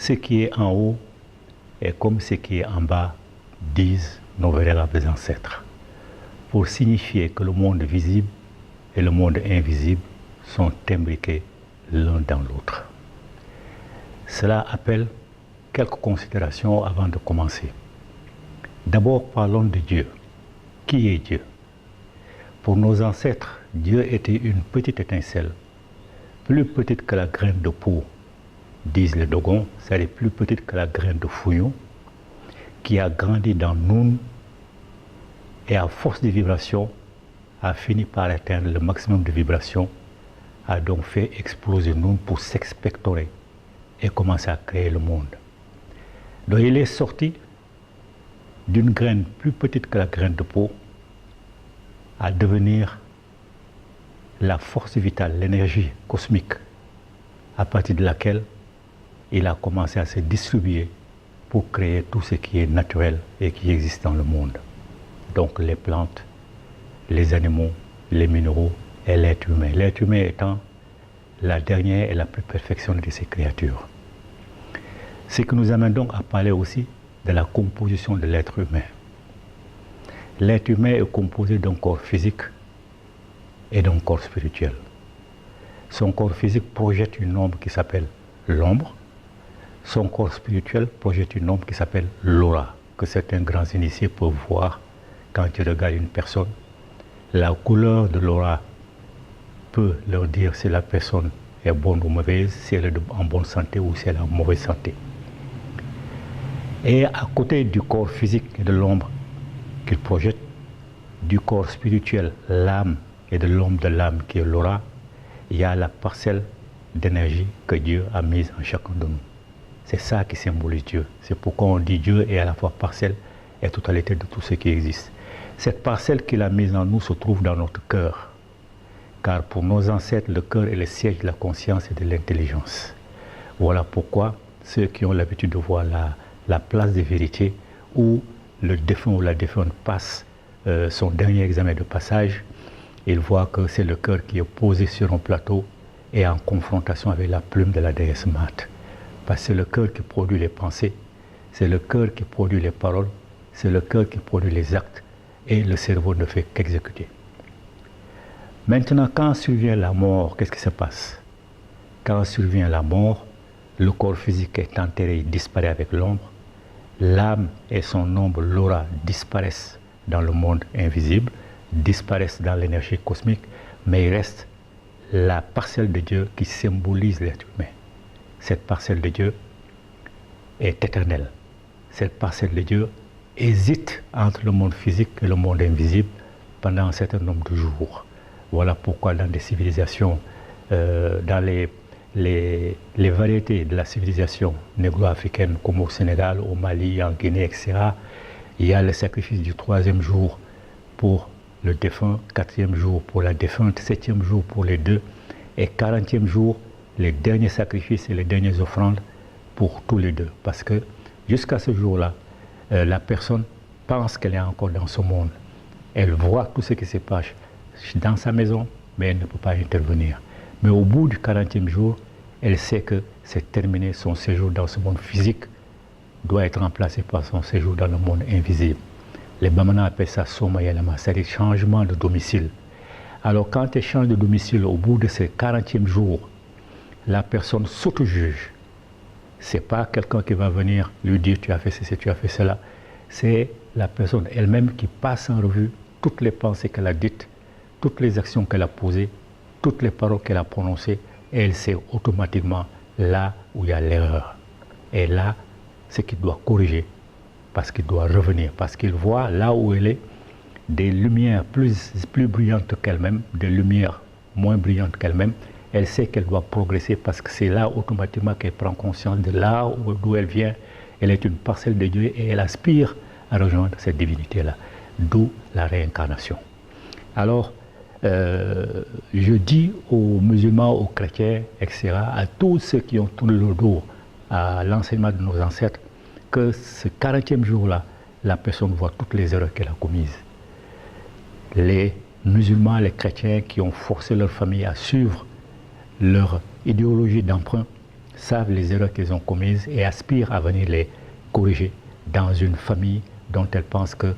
ce qui est en haut est comme ce qui est en bas, disent nos vénérables ancêtres, pour signifier que le monde visible et le monde invisible sont imbriqués l'un dans l'autre. Cela appelle quelques considérations avant de commencer. D'abord, parlons de Dieu. Qui est Dieu? Pour nos ancêtres, Dieu était une petite étincelle, plus petite que la graine de peau, disent les Dogons, c'est-à-dire plus petite que la graine de fouillon, qui a grandi dans nous et à force de vibration a fini par atteindre le maximum de vibration, a donc fait exploser nous pour s'expectorer et commencer à créer le monde. Donc il est sorti d'une graine plus petite que la graine de peau à devenir la force vitale, l'énergie cosmique, à partir de laquelle il a commencé à se distribuer pour créer tout ce qui est naturel et qui existe dans le monde. Donc les plantes, les animaux, les minéraux et l'être humain. L'être humain étant la dernière et la plus perfectionnée de ces créatures. Ce qui nous amène donc à parler aussi de la composition de l'être humain. L'être humain est composé d'un corps physique et d'un corps spirituel. Son corps physique projette une ombre qui s'appelle l'ombre. Son corps spirituel projette une ombre qui s'appelle l'aura, que certains grands initiés peuvent voir quand ils regardent une personne. La couleur de l'aura peut leur dire si la personne est bonne ou mauvaise, si elle est en bonne santé ou si elle est en mauvaise santé. Et à côté du corps physique et de l'ombre qu'il projette, du corps spirituel, l'âme, et de l'ombre de l'âme qui est l'aura, il y a la parcelle d'énergie que Dieu a mise en chacun de nous. C'est ça qui symbolise Dieu. C'est pourquoi on dit Dieu est à la fois parcelle et totalité de tout ce qui existe. Cette parcelle qu'il a mise en nous se trouve dans notre cœur. Car pour nos ancêtres, le cœur est le siège de la conscience et de l'intelligence. Voilà pourquoi ceux qui ont l'habitude de voir la place de vérité où le défunt ou la défunte passe son dernier examen de passage, il voit que c'est le cœur qui est posé sur un plateau et en confrontation avec la plume de la déesse Mate. Parce que c'est le cœur qui produit les pensées, c'est le cœur qui produit les paroles, c'est le cœur qui produit les actes et le cerveau ne fait qu'exécuter. Maintenant, quand survient la mort, qu'est-ce qui se passe? Quand survient la mort, le corps physique est enterré, il disparaît avec l'ombre, l'âme et son ombre, l'aura, disparaissent dans le monde invisible, disparaissent dans l'énergie cosmique, mais il reste la parcelle de Dieu qui symbolise l'être humain. Cette parcelle de Dieu est éternelle. Cette parcelle de Dieu hésite entre le monde physique et le monde invisible pendant un certain nombre de jours. Voilà pourquoi dans des civilisations, dans les variétés de la civilisation négro-africaine comme au Sénégal, au Mali, en Guinée, etc., il y a le sacrifice du 3e jour pour le défunt, 4e jour pour la défunte, 7e jour pour les deux, et 40e jour, les derniers sacrifices et les dernières offrandes pour tous les deux. Parce que jusqu'à ce jour-là, la personne pense qu'elle est encore dans ce monde. Elle voit tout ce qui se passe dans sa maison, mais elle ne peut pas intervenir. Mais au bout du 40e jour, elle sait que c'est terminé, son séjour dans ce monde physique doit être remplacé par son séjour dans le monde invisible. Les Bamana appellent ça Somayalama, c'est-à-dire changement de domicile. Alors quand elle change de domicile au bout de ce 40e jour, la personne s'auto-juge. Ce n'est pas quelqu'un qui va venir lui dire tu as fait ceci, tu as fait cela. C'est la personne elle-même qui passe en revue toutes les pensées qu'elle a dites, toutes les actions qu'elle a posées, toutes les paroles qu'elle a prononcées, et elle sait automatiquement là où il y a l'erreur. Et là, ce qu'il doit corriger, parce qu'il doit revenir, parce qu'il voit là où elle est des lumières plus brillantes qu'elle-même, des lumières moins brillantes qu'elle-même. Elle sait qu'elle doit progresser parce que c'est là automatiquement qu'elle prend conscience de là d'où elle vient. Elle est une parcelle de Dieu et elle aspire à rejoindre cette divinité-là, d'où la réincarnation. Alors, je dis aux musulmans, aux chrétiens, etc., à tous ceux qui ont tourné le dos à l'enseignement de nos ancêtres, que ce 40e jour-là, la personne voit toutes les erreurs qu'elle a commises. Les musulmans, les chrétiens qui ont forcé leur famille à suivre leur idéologie d'emprunt, savent les erreurs qu'ils ont commises et aspirent à venir les corriger dans une famille dont elles pensent que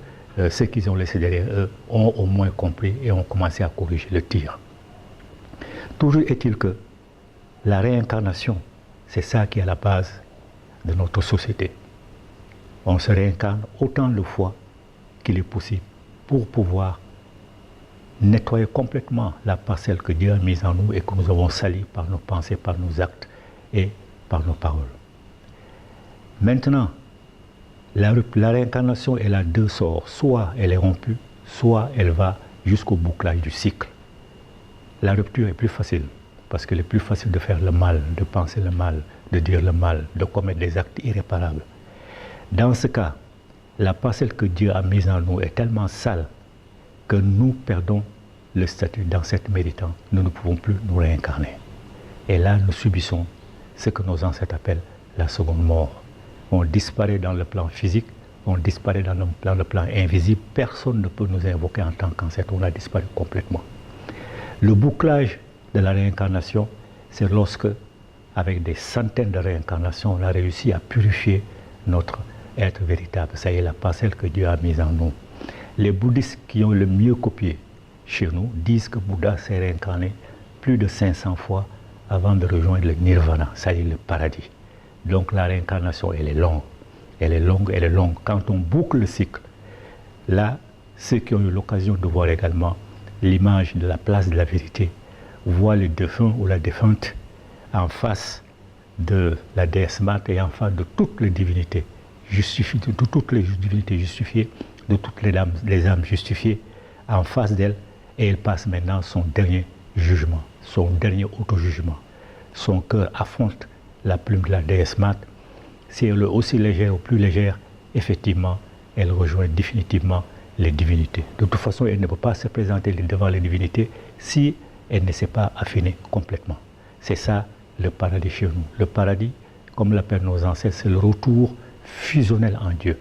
ceux qu'ils ont laissés derrière eux ont au moins compris et ont commencé à corriger le tir. Toujours est-il que la réincarnation, c'est ça qui est à la base de notre société. On se réincarne autant de fois qu'il est possible pour pouvoir nettoyer complètement la parcelle que Dieu a mise en nous et que nous avons salie par nos pensées, par nos actes et par nos paroles. Maintenant, la réincarnation, elle a deux sorts. Soit elle est rompue, soit elle va jusqu'au bouclage du cycle. La rupture est plus facile, parce qu'il est plus facile de faire le mal, de penser le mal, de dire le mal, de commettre des actes irréparables. Dans ce cas, la parcelle que Dieu a mise en nous est tellement sale que nous perdons le statut d'ancêtre méritant. Nous ne pouvons plus nous réincarner. Et là, nous subissons ce que nos ancêtres appellent la seconde mort. On disparaît dans le plan physique, on disparaît dans le plan invisible. Personne ne peut nous invoquer en tant qu'ancêtre. On a disparu complètement. Le bouclage de la réincarnation, c'est lorsque, avec des centaines de réincarnations, on a réussi à purifier notre être véritable. Ça y est, la parcelle que Dieu a mise en nous. Les bouddhistes qui ont le mieux copié chez nous disent que Bouddha s'est réincarné plus de 500 fois avant de rejoindre le nirvana, c'est-à-dire le paradis. Donc la réincarnation, elle est longue. Elle est longue, elle est longue. Quand on boucle le cycle, là, ceux qui ont eu l'occasion de voir également l'image de la place de la vérité, voient le défunt ou la défunte en face de la déesse Mate et en face de toutes les divinités justifiées, de toutes les divinités justifiées, de toutes les âmes justifiées en face d'elle, et elle passe maintenant son dernier jugement, son dernier auto-jugement. Son cœur affronte la plume de la déesse Mate. Si elle est aussi légère ou plus légère, effectivement, elle rejoint définitivement les divinités. De toute façon, elle ne peut pas se présenter devant les divinités si elle ne s'est pas affinée complètement. C'est ça le paradis chez nous. Le paradis, comme l'appellent nos ancêtres, c'est le retour fusionnel en Dieu.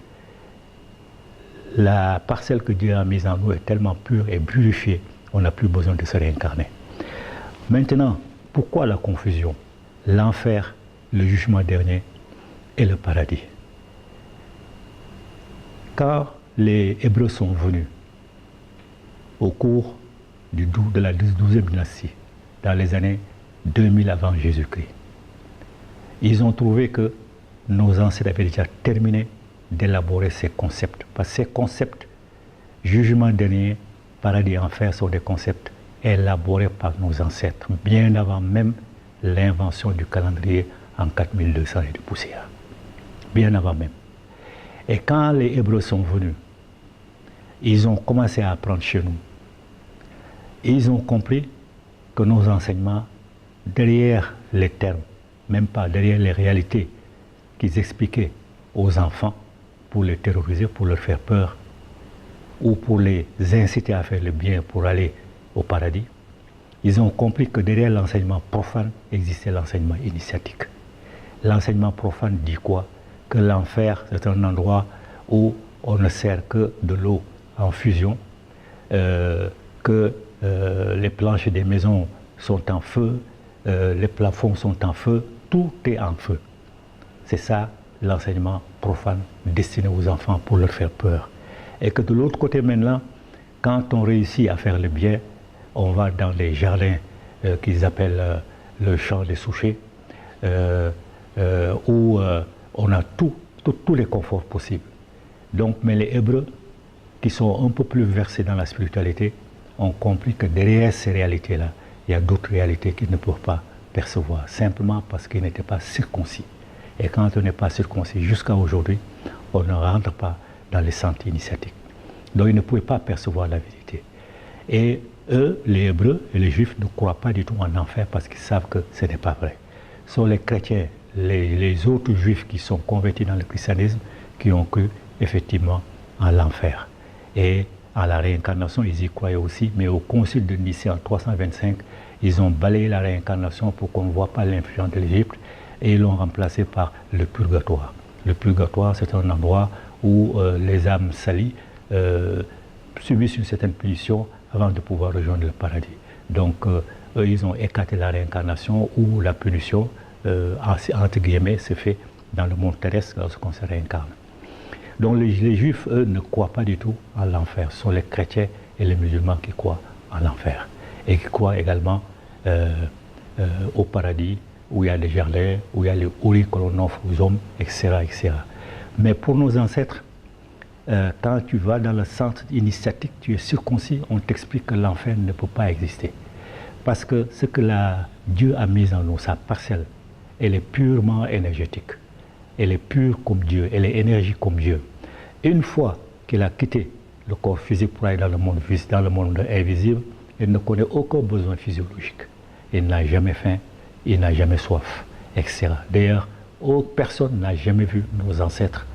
La parcelle que Dieu a mise en nous est tellement pure et purifiée, on n'a plus besoin de se réincarner. Maintenant, pourquoi la confusion? L'enfer, le jugement dernier et le paradis. Quand les Hébreux sont venus au cours de la 12e dynastie, dans les années 2000 avant Jésus-Christ, ils ont trouvé que nos ancêtres avaient déjà terminé d'élaborer ces concepts. Parce que ces concepts, jugement dernier, paradis, enfer, sont des concepts élaborés par nos ancêtres, bien avant même l'invention du calendrier en 4200 et de poussière. Bien avant même. Et quand les Hébreux sont venus, ils ont commencé à apprendre chez nous. Ils ont compris que nos enseignements, derrière les termes, même pas derrière les réalités qu'ils expliquaient aux enfants pour les terroriser, pour leur faire peur, ou pour les inciter à faire le bien pour aller au paradis, ils ont compris que derrière l'enseignement profane existait l'enseignement initiatique. L'enseignement profane dit quoi? Que l'enfer, c'est un endroit où on ne sert que de l'eau en fusion, que les planches des maisons sont en feu, les plafonds sont en feu, tout est en feu. C'est ça l'enseignement profane destiné aux enfants pour leur faire peur. Et que de l'autre côté maintenant, quand on réussit à faire le bien, on va dans les jardins qu'ils appellent le champ des souchets, où on a tous les conforts possibles. Donc, mais les Hébreux, qui sont un peu plus versés dans la spiritualité, ont compris que derrière ces réalités-là, il y a d'autres réalités qu'ils ne peuvent pas percevoir, simplement parce qu'ils n'étaient pas circoncis. Et quand on n'est pas circoncis, jusqu'à aujourd'hui, on ne rentre pas dans les centres initiatiques. Donc ils ne pouvaient pas percevoir la vérité. Et eux, les Hébreux et les Juifs, ne croient pas du tout en enfer parce qu'ils savent que ce n'est pas vrai. Ce sont les chrétiens, les autres Juifs qui sont convertis dans le christianisme, qui ont cru effectivement en l'enfer. Et à la réincarnation, ils y croyaient aussi, mais au concile de Nicée en 325, ils ont balayé la réincarnation pour qu'on ne voit pas l'influence de l'Égypte et ils l'ont remplacé par le purgatoire. Le purgatoire, c'est un endroit où les âmes salies subissent une certaine punition avant de pouvoir rejoindre le paradis. Donc, eux, ils ont écarté la réincarnation ou la punition entre guillemets, se fait dans le monde terrestre lorsqu'on se réincarne. Donc les Juifs, eux, ne croient pas du tout en l'enfer. Ce sont les chrétiens et les musulmans qui croient en l'enfer. Et qui croient également au paradis, où il y a des jardins, où il y a les houris que l'on offre aux hommes, etc., etc. Mais pour nos ancêtres, quand tu vas dans le centre initiatique, tu es circoncis, on t'explique que l'enfer ne peut pas exister. Parce que ce que Dieu a mis en nous, sa parcelle, elle est purement énergétique. Elle est pure comme Dieu, elle est énergie comme Dieu. Et une fois qu'il a quitté le corps physique pour aller dans le monde invisible, il ne connaît aucun besoin physiologique. Il n'a jamais faim, il n'a jamais soif, etc. D'ailleurs, personne n'a jamais vu nos ancêtres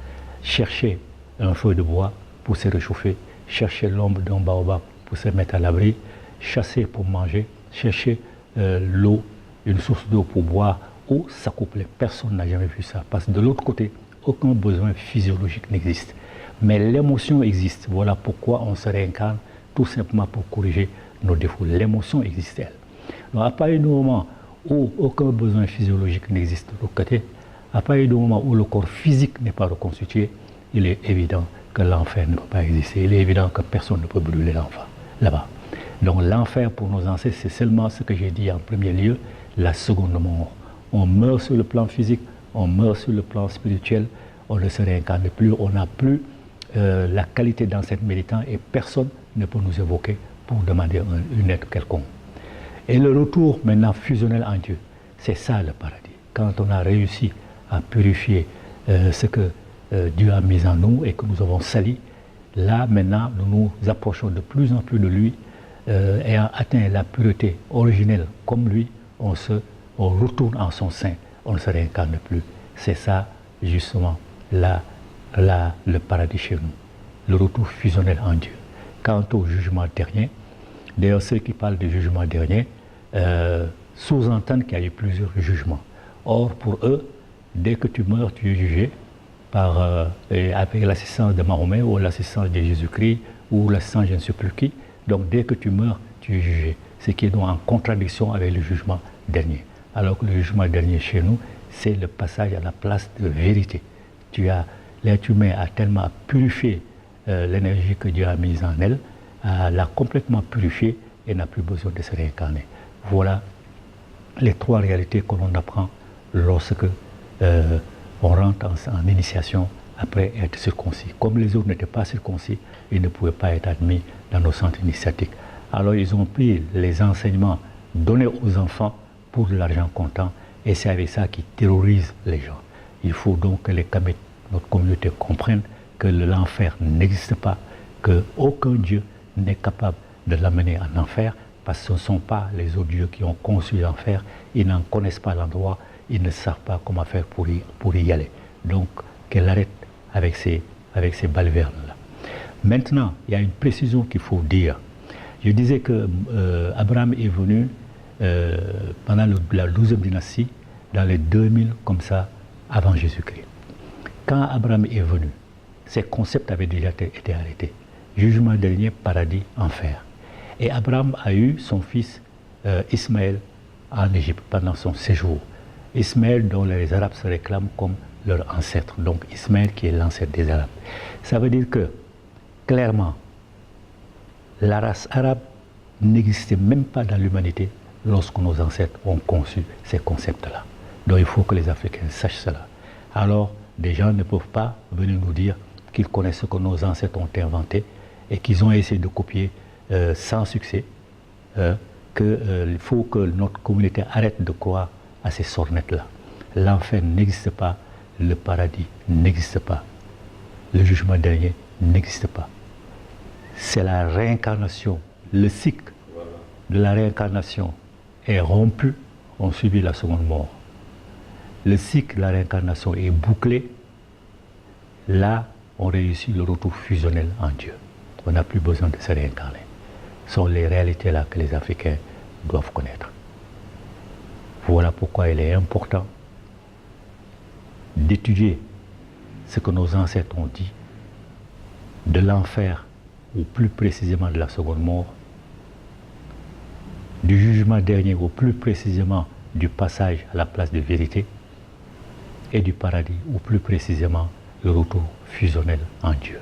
chercher un feu de bois pour se réchauffer, chercher l'ombre d'un baobab pour se mettre à l'abri, chasser pour manger, chercher l'eau, une source d'eau pour boire ou s'accoupler. Personne n'a jamais vu ça. Parce que de l'autre côté, aucun besoin physiologique n'existe. Mais l'émotion existe. Voilà pourquoi on se réincarne, tout simplement pour corriger nos défauts. L'émotion existe, elle. Donc à partir du moment où aucun besoin physiologique n'existe de l'autre côté, à partir du moment où le corps physique n'est pas reconstitué, il est évident que l'enfer ne peut pas exister. Il est évident que personne ne peut brûler l'enfer là-bas. Donc l'enfer pour nos ancêtres, c'est seulement ce que j'ai dit en premier lieu, la seconde mort. On meurt sur le plan physique, on meurt sur le plan spirituel, on ne se réincarne plus, on n'a plus la qualité d'ancêtre méritant et personne ne peut nous évoquer pour demander une aide quelconque. Et le retour maintenant fusionnel en Dieu, c'est ça le paradis. Quand on a réussi à purifier ce que Dieu a mis en nous et que nous avons sali, là maintenant nous nous approchons de plus en plus de lui, ayant atteint la pureté originelle comme lui, on retourne en son sein, on ne se réincarne plus. C'est ça justement le paradis chez nous, le retour fusionnel en Dieu. Quant au jugement dernier, d'ailleurs ceux qui parlent du jugement dernier sous-entendent qu'il y a eu plusieurs jugements. Or pour eux, dès que tu meurs, tu es jugé avec l'assistance de Mahomet ou l'assistance de Jésus-Christ ou l'assistance de je ne sais plus qui. Donc dès que tu meurs, tu es jugé. Ce qui est donc en contradiction avec le jugement dernier. Alors que le jugement dernier chez nous, c'est le passage à la place de vérité. L'être humain a tellement purifié l'énergie que Dieu a mise en elle, l'a complètement purifiée et n'a plus besoin de se réincarner. Voilà les trois réalités que l'on apprend lorsque on rentre en initiation après être circoncis. Comme les autres n'étaient pas circoncis, ils ne pouvaient pas être admis dans nos centres initiatiques. Alors ils ont pris les enseignements donnés aux enfants pour de l'argent comptant et c'est avec ça qu'ils terrorisent les gens. Il faut donc que notre communauté comprenne que l'enfer n'existe pas, qu'aucun Dieu n'est capable de l'amener en enfer parce que ce ne sont pas les autres dieux qui ont conçu l'enfer, ils n'en connaissent pas l'endroit, ils ne savent pas comment faire pour y aller. Donc qu'elle arrête avec ces balivernes-là. Maintenant, il y a une précision qu'il faut dire. Je disais que Abraham est venu pendant la 12e dynastie, dans les 2000 comme ça, avant Jésus-Christ. Quand Abraham est venu, ces concepts avaient déjà été arrêtés. Jugement dernier, paradis, enfer. Et Abraham a eu son fils Ismaël en Égypte pendant son séjour. Ismaël dont les Arabes se réclament comme leur ancêtre. Donc Ismaël qui est l'ancêtre des Arabes. Ça veut dire que, clairement, la race arabe n'existait même pas dans l'humanité lorsque nos ancêtres ont conçu ces concepts-là. Donc il faut que les Africains sachent cela. Alors, des gens ne peuvent pas venir nous dire qu'ils connaissent ce que nos ancêtres ont inventé et qu'ils ont essayé de copier sans succès, qu'il faut que notre communauté arrête de croire à ces sornettes-là. L'enfer n'existe pas, le paradis n'existe pas, le jugement dernier n'existe pas. C'est la réincarnation, le cycle de la réincarnation est rompu, on subit la seconde mort. Le cycle de la réincarnation est bouclé, là on réussit le retour fusionnel en Dieu. On n'a plus besoin de se réincarner. Ce sont les réalités là que les Africains doivent connaître. Voilà pourquoi il est important d'étudier ce que nos ancêtres ont dit de l'enfer, ou plus précisément de la seconde mort, du jugement dernier, ou plus précisément du passage à la place de vérité et du paradis, ou plus précisément le retour fusionnel en Dieu.